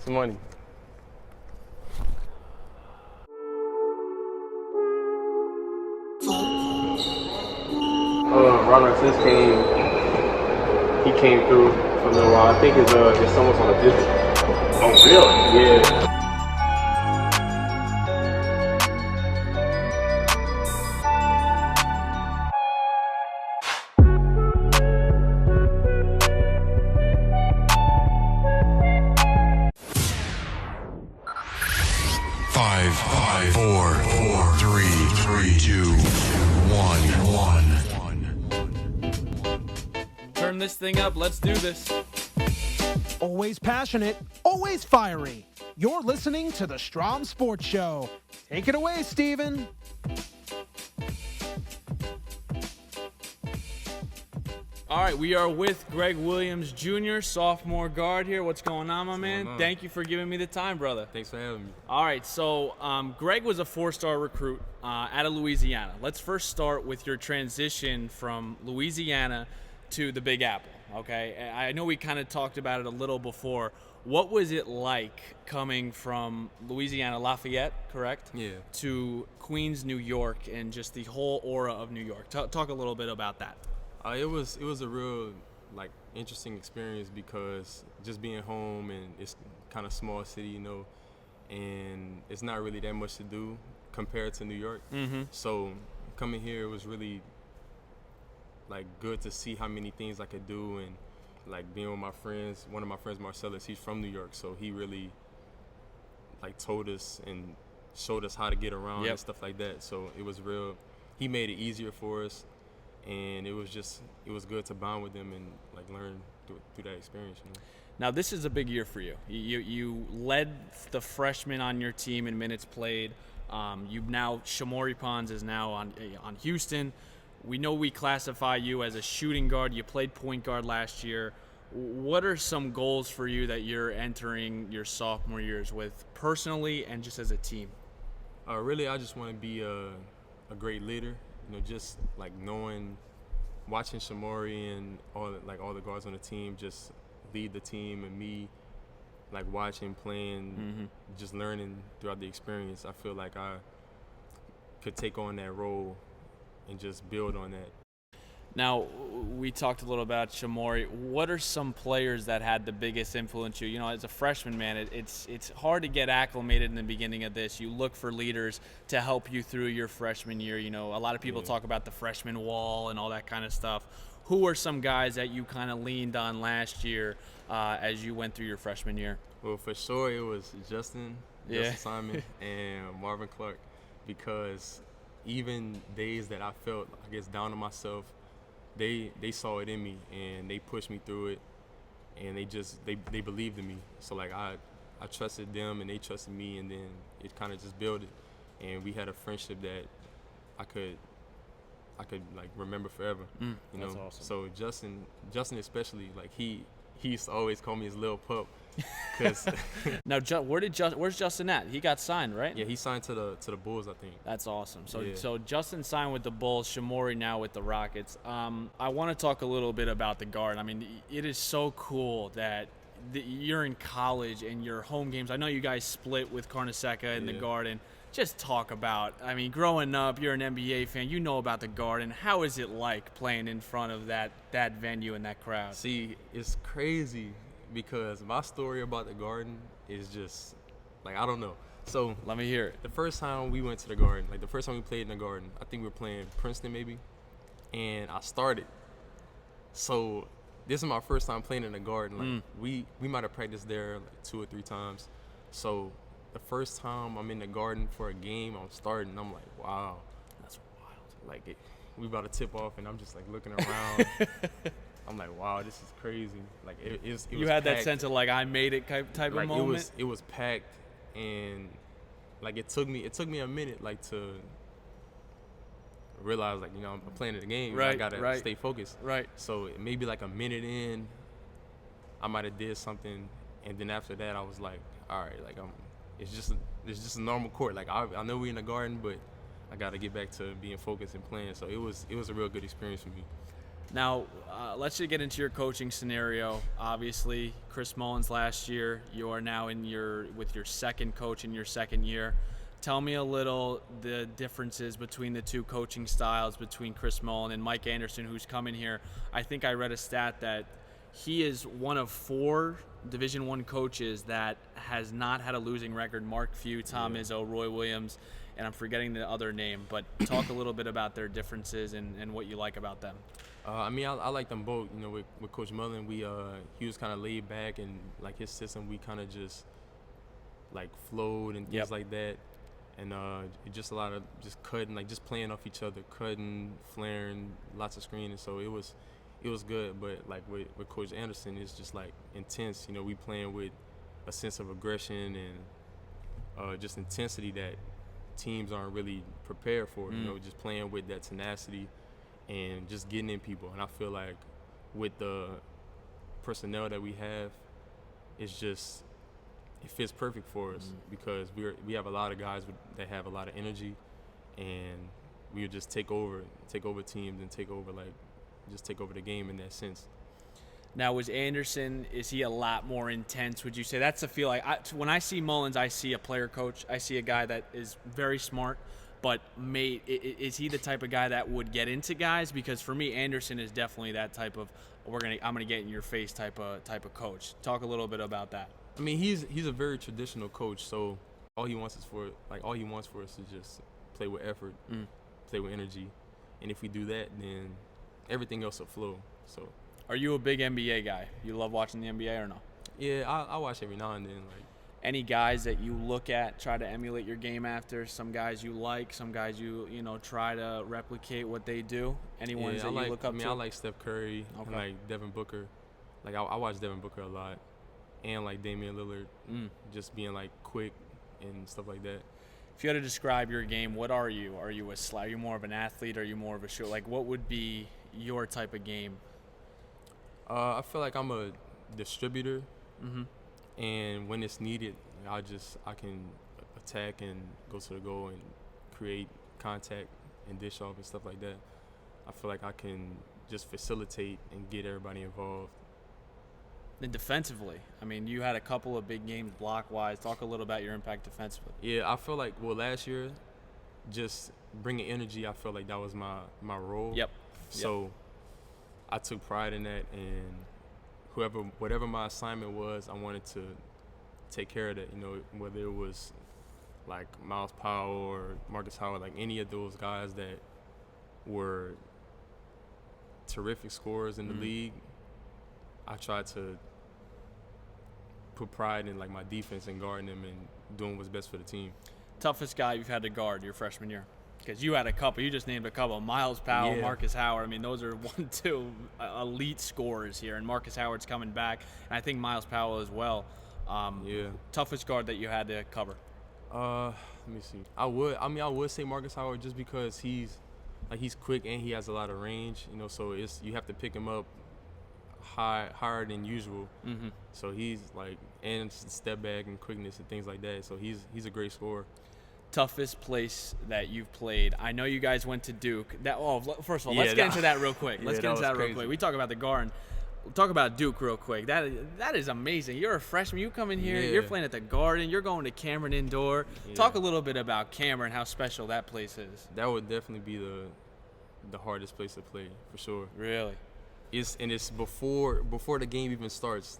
some money. Ron Artest came through for a little while. I think his son was on a visit. Oh, really? Yeah. Five, four, three, two, one. Turn this thing up. Let's do this. Always passionate, always fiery. You're listening to the Strom Sports Show. Take it away, Steven. All right, we are with Greg Williams Jr., sophomore guard here. What's going on, my man? Thank you for giving me the time, brother. Thanks for having me. All right, so Greg was a four-star recruit out of Louisiana. Let's first start with your transition from Louisiana to the Big Apple, okay? I know we kind of talked about it a little before. What was it like coming from Louisiana, Lafayette, correct? Yeah. To Queens, New York, and just the whole aura of New York? Talk a little bit about that. It was a real interesting experience because just being home, and it's kind of small city, you know, and it's not really that much to do compared to New York. Mm-hmm. So coming here was really good to see how many things I could do, and being with my friends. One of my friends, Marcellus, he's from New York, so he really told us and showed us how to get around and stuff like that. So it was real. He made it easier for us. And it was good to bond with them and learn through that experience. You know? Now this is a big year for you. You led the freshmen on your team in minutes played. You've now Shamori Pons is now on Houston. We know we classify you as a shooting guard. You played point guard last year. What are some goals for you that you're entering your sophomore years with, personally and just as a team? Really, I just want to be a great leader. You know, just watching Shamori and all the guards on the team just lead the team, and me watching, playing, just learning throughout the experience. I feel like I could take on that role and just build on that. Now, we talked a little about Shamori. What are some players that had the biggest influence you? You know, as a freshman, man, it's hard to get acclimated in the beginning of this. You look for leaders to help you through your freshman year. You know, a lot of people talk about the freshman wall and all that kind of stuff. Who are some guys that you kind of leaned on last year as you went through your freshman year? Well, for sure, it was Justin Simon, and Marvin Clark, because even days that I felt, down on myself, they saw it in me and they pushed me through it, and they believed in me. So I trusted them and they trusted me, and then it kind of just built it, and we had a friendship that I could remember forever. You know, that's awesome. So Justin especially, he used to always call me his little pup. Cause now, where's Justin at? He got signed, right? Yeah, he signed to the Bulls, I think. That's awesome. So Justin signed with the Bulls, Shamori now with the Rockets. I want to talk a little bit about the guard. I mean, it is so cool that you're in college and your home games. I know you guys split with Carnesecca in the Garden. Just talk about, I mean, growing up, you're an NBA fan, you know about the Garden. How is it like playing in front of that venue and that crowd? See, it's crazy because my story about the Garden is just, I don't know. So let me hear it. The first time we went to the Garden, the first time we played in the Garden, I think we were playing Princeton maybe, and I started. So this is my first time playing in the Garden. We might have practiced there 2 or 3 times. So the first time I'm in the Garden for a game, I'm starting. I'm like, wow, that's wild. We about to tip off, and I'm just looking around. I'm like, wow, this is crazy. It was you had packed. That sense of I made it type of moment. It was packed, and it took me a minute to realize I'm playing the game. Right, I gotta stay focused. Right. So maybe a minute in, I might have did something, and then after that I was like, all right, it's just a normal court. I know we're in the Garden, but I gotta get back to being focused and playing. So it was a real good experience for me. Now, let's just get into your coaching scenario. Obviously, Chris Mullins last year. You are now with your second coach in your second year. Tell me a little the differences between the two coaching styles between Chris Mullins and Mike Anderson, who's coming here. I think I read a stat that he is one of 4 Division I coaches that has not had a losing record. Mark Few, Tom Izzo, Roy Williams, and I'm forgetting the other name. But talk a little bit about their differences and what you like about them. I like them both. You know, with Coach Mullen, he was kind of laid back, and like his system, we kind of just like flowed and things like that. And just a lot of just cutting, like just playing off each other, cutting, flaring, lots of screening. So it was good. But like with Coach Anderson, it's just like intense. You know, we playing with a sense of aggression and just intensity that teams aren't really prepared for. You know, just playing with that tenacity and just getting in people. And I feel like with the personnel that we have, it fits perfect for us because we have a lot of guys that have a lot of energy, and we would just take over teams and take over the game in that sense. Now, is he a lot more intense? Would you say that's the feel? Like when I see Mullins, I see a player coach. I see a guy that is very smart, but is he the type of guy that would get into guys? Because for me, Anderson is definitely that type of I'm gonna get in your face type of coach. Talk a little bit about that. I mean, he's a very traditional coach, so all he wants for us to just play with effort, play with energy, and if we do that, then everything else will flow. So, are you a big NBA guy? You love watching the NBA or no? Yeah, I watch every now and then. Like, any guys that you look at, try to emulate your game after? Some guys you like, some guys you try to replicate what they do. Any ones that you look up to? I like Steph Curry, and like Devin Booker. Like I watch Devin Booker a lot. And like Damian Lillard, just being like quick and stuff like that. If you had to describe your game, what are you? Are you are you more of an athlete? Are you more of a shooter? Like, what would be your type of game? I feel like I'm a distributor, and when it's needed, I can attack and go to the goal and create contact and dish off and stuff like that. I feel like I can just facilitate and get everybody involved. And defensively, I mean, you had a couple of big games block-wise. Talk a little about your impact defensively. Yeah, I feel like, last year, just bringing energy, I felt like that was my role. Yep. So I took pride in that, and whatever my assignment was, I wanted to take care of that, you know, whether it was like Miles Powell or Marcus Howard, like any of those guys that were terrific scorers in the league, I tried to put pride in like my defense and guarding them and doing what's best for the team. Toughest guy you've had to guard your freshman year? Because you had a couple. You just named a couple. Miles Powell, Marcus Howard. I mean, those are 1-2 elite scorers here. And Marcus Howard's coming back. And I think Miles Powell as well. Toughest guard that you had to cover? Let me see. I would say Marcus Howard just because he's quick and he has a lot of range. You know, so you have to pick him up higher than usual. So he's like, and step back and quickness and things like that. So he's a great scorer. Toughest place that you've played? I know you guys went to Duke. First of all, let's get into that real quick. Let's get into that real quick. We talk about the Garden. We'll talk about Duke real quick. That is amazing. You're a freshman. You come in here. You're playing at the Garden. You're going to Cameron Indoor. Talk a little bit about Cameron, how special that place is. That would definitely be the hardest place to play for sure. Really? It's before the game even starts.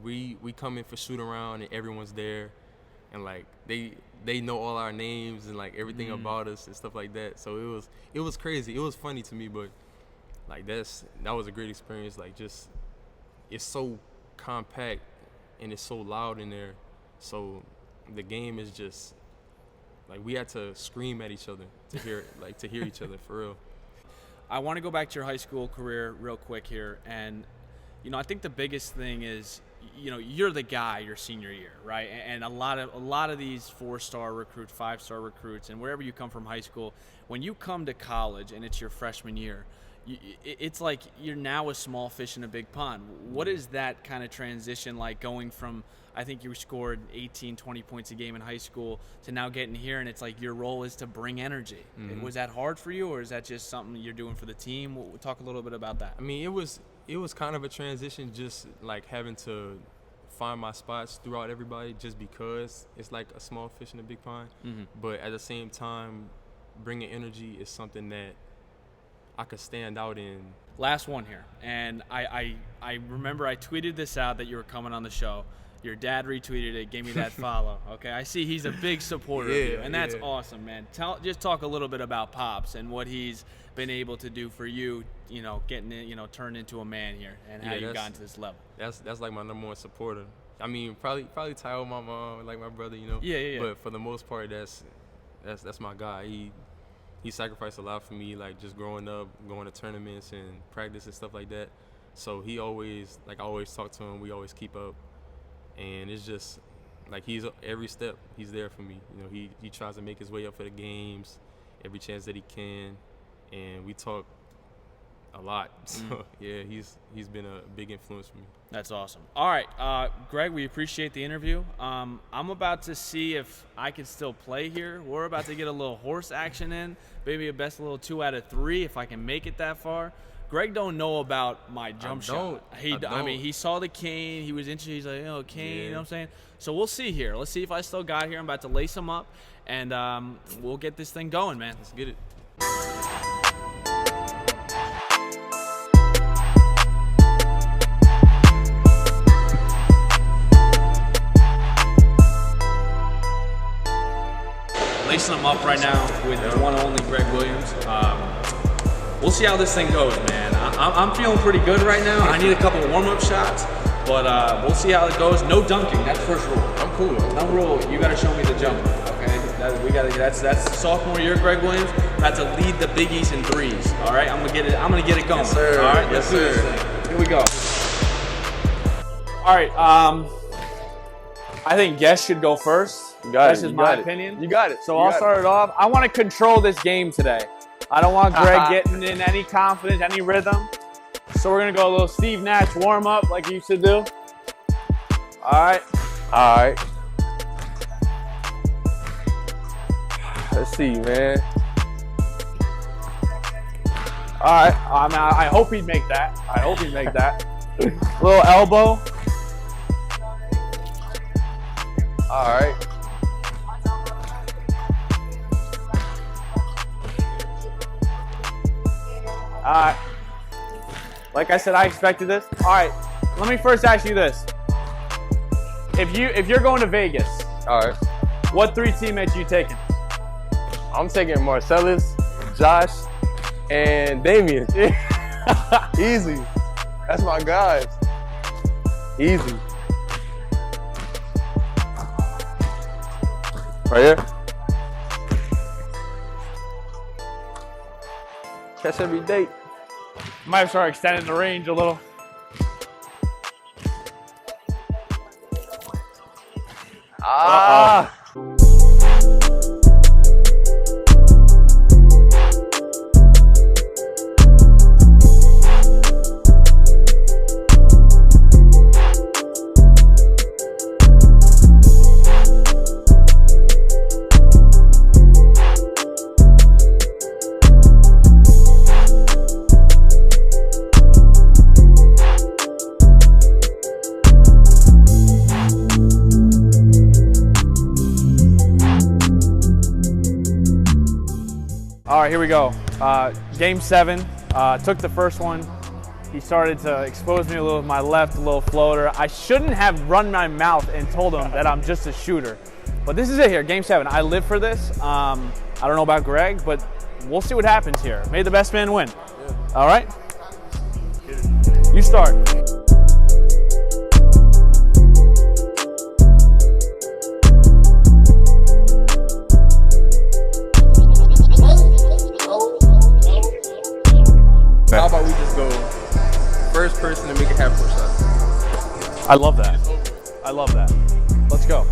We come in for shoot around and everyone's there, and like they know all our names and like everything about us and stuff like that. So it was crazy. It was funny to me, but like that was a great experience. Like just it's so compact and it's so loud in there. So the game is just like we had to scream at each other to hear each other for real. I want to go back to your high school career real quick here, and I think the biggest thing is you're the guy your senior year, right? And a lot of these 4-star recruits, 5-star recruits, and wherever you come from high school, when you come to college and it's your freshman year, it's like you're now a small fish in a big pond. What is that kind of transition like, going from, I think you scored 18, 20 points a game in high school, to now getting here and it's like your role is to bring energy? Was that hard for you, or is that just something you're doing for the team? We'll talk a little bit about that. I mean, it was kind of a transition, just like having to find my spots throughout everybody, just because it's like a small fish in a big pond. But at the same time, bringing energy is something that I could stand out in. Last one here, and I remember I tweeted this out that you were coming on the show. Your dad retweeted it, gave me that follow. Okay, I see he's a big supporter of you, and that's awesome, man. Just talk a little bit about Pops and what he's been able to do for you. You know, getting it, turned into a man here, and how you've gotten to this level. That's like my number one supporter. I mean, probably tie with my mom, like my brother, Yeah. But for the most part, that's my guy. He sacrificed a lot for me, like just growing up, going to tournaments and practice and stuff like that. So I always talk to him. We always keep up, and it's just like he's every step he's there for me. He tries to make his way up for the games every chance that he can, and we talk a lot. So yeah, he's been a big influence for me. That's awesome. All right, Greg, we appreciate the interview. I'm about to see if I can still play here. We're about to get a little horse action in, maybe a best little 2 out of 3 if I can make it that far. Greg don't know about my jump shot. I mean, he saw the cane. He was interested. He's like, cane, you know what I'm saying? So we'll see here. Let's see if I still got here. I'm about to lace him up, and we'll get this thing going, man. Let's get it. Lacing him up right now with the one and only Greg Williams. We'll see how this thing goes, man. I'm feeling pretty good right now. I need a couple warm-up shots, but we'll see how it goes. No dunking. That's first rule. I'm cool. No rule. You got to show me the jump. Okay. That's sophomore year, Greg Williams. About to lead the Big East in threes. All right. I'm gonna get it going. Yes, sir. All right. Let's do this thing. Here we go. All right. I think Guest should go first. That's just my opinion. You got it. So I'll start it off. I want to control this game today. I don't want Greg getting in any confidence, any rhythm. So we're going to go a little Steve Nash warm-up like you used to do. All right. All right. Let's see, man. All right. I hope he'd make that. Little elbow. All right. Like I said, I expected this. All right, let me first ask you this: if you're going to Vegas, All right. what 3 teammates you taking? I'm taking Marcellus, Josh, and Damian. Easy. That's my guys. Easy. Right here. Catch every date. Might start extending the range a little. Ah. All right, here we go. Game 7, took the first one. He started to expose me a little with my left, a little floater. I shouldn't have run my mouth and told him that I'm just a shooter. But this is it here, Game 7. I live for this. I don't know about Greg, but we'll see what happens here. May the best man win. Yeah. All right? You start. How about we just go first person to make a half court shot? I love that. I love that. Let's go.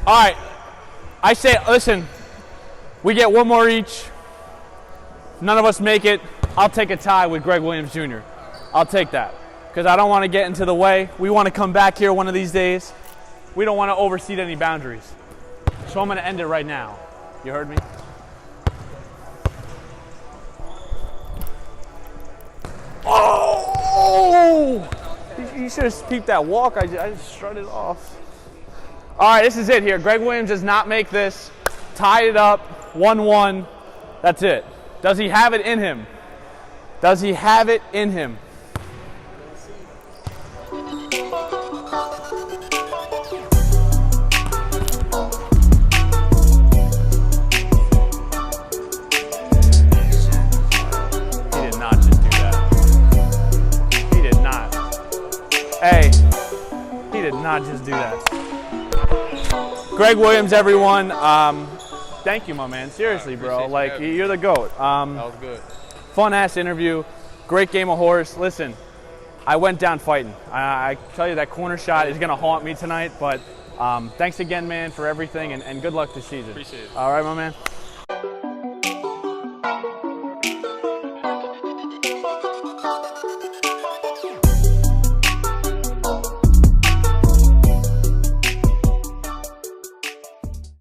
All right. I say, listen, we get one more each. None of us make it. I'll take a tie with Greg Williams Jr. I'll take that because I don't want to get into the way. We want to come back here one of these days. We don't want to overseed any boundaries. So I'm going to end it right now. You heard me? Oh! You should have peeped that walk. I just strutted off. All right, this is it here. Greg Williams does not make this. Tied it up, 1-1. That's it. Does he have it in him? Does he have it in him? He did not just do that. He did not. Hey, he did not just do that. Greg Williams, everyone. Thank you, my man. Seriously, bro. Like, you're the GOAT. That was good. Fun-ass interview. Great game of horse. Listen, I went down fighting. I tell you, that corner shot is going to haunt me tonight. But thanks again, man, for everything, and good luck this season. Appreciate it. All right, my man.